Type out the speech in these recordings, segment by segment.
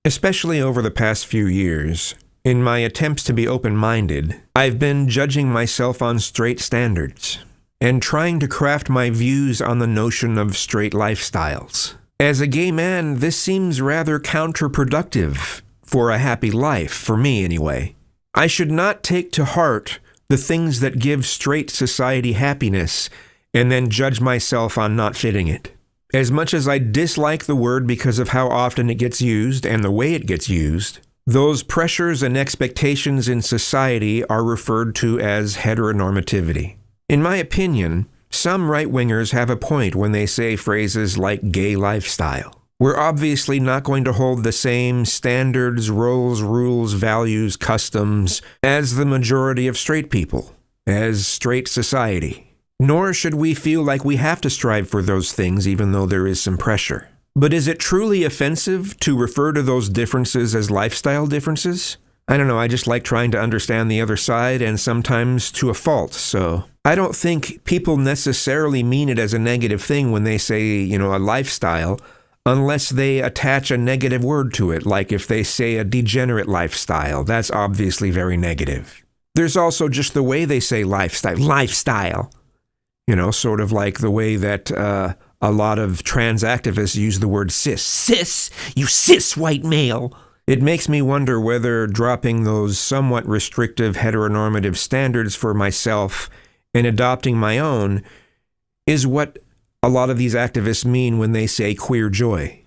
Especially over the past few years, in my attempts to be open-minded, I've been judging myself on straight standards and trying to craft my views on the notion of straight lifestyles. As a gay man, this seems rather counterproductive for a happy life, for me anyway. I should not take to heart the things that give straight society happiness and then judge myself on not fitting it. As much as I dislike the word because of how often it gets used and the way it gets used, those pressures and expectations in society are referred to as heteronormativity. In my opinion, some right-wingers have a point when they say phrases like gay lifestyle. We're obviously not going to hold the same standards, roles, rules, values, customs as the majority of straight people, as straight society. Nor should we feel like we have to strive for those things even though there is some pressure. But is it truly offensive to refer to those differences as lifestyle differences? I don't know, I just like trying to understand the other side, and sometimes to a fault, so I don't think people necessarily mean it as a negative thing when they say, a lifestyle, unless they attach a negative word to it, like if they say a degenerate lifestyle. That's obviously very negative. There's also just the way they say lifestyle. Sort of like the way that a lot of trans activists use the word cis. Cis! You cis white male! It makes me wonder whether dropping those somewhat restrictive heteronormative standards for myself and adopting my own is what a lot of these activists mean when they say queer joy.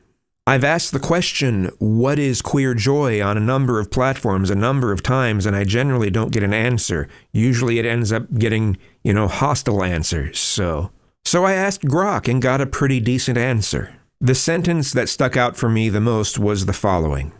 I've asked the question, what is queer joy, on a number of platforms a number of times, and I generally don't get an answer. Usually it ends up getting, hostile answers. So I asked Grok and got a pretty decent answer. The sentence that stuck out for me the most was the following.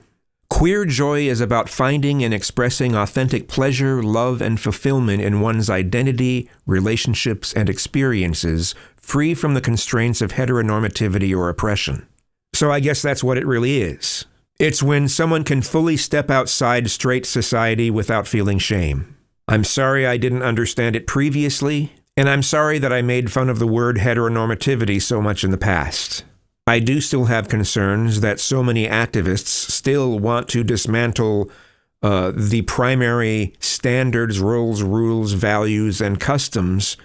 Queer joy is about finding and expressing authentic pleasure, love, and fulfillment in one's identity, relationships, and experiences, free from the constraints of heteronormativity or oppression. So I guess that's what it really is. It's when someone can fully step outside straight society without feeling shame. I'm sorry I didn't understand it previously, and I'm sorry that I made fun of the word heteronormativity so much in the past. I do still have concerns that so many activists still want to dismantle the primary standards, roles, rules, values, and customs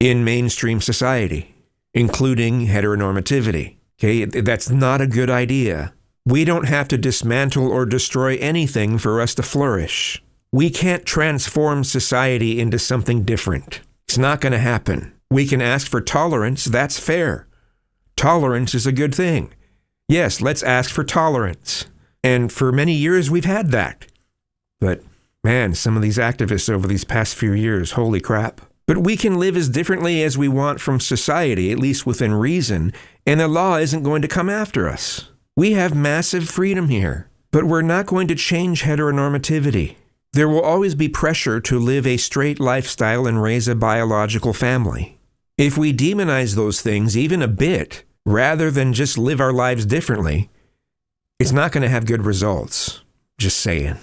in mainstream society, including heteronormativity. Okay, that's not a good idea. We don't have to dismantle or destroy anything for us to flourish. We can't transform society into something different. It's not going to happen. We can ask for tolerance, that's fair. Tolerance is a good thing. Yes, let's ask for tolerance. And for many years we've had that. But man, some of these activists over these past few years, holy crap. But we can live as differently as we want from society, at least within reason, and the law isn't going to come after us. We have massive freedom here, but we're not going to change heteronormativity. There will always be pressure to live a straight lifestyle and raise a biological family. If we demonize those things even a bit, rather than just live our lives differently, it's not going to have good results. Just saying.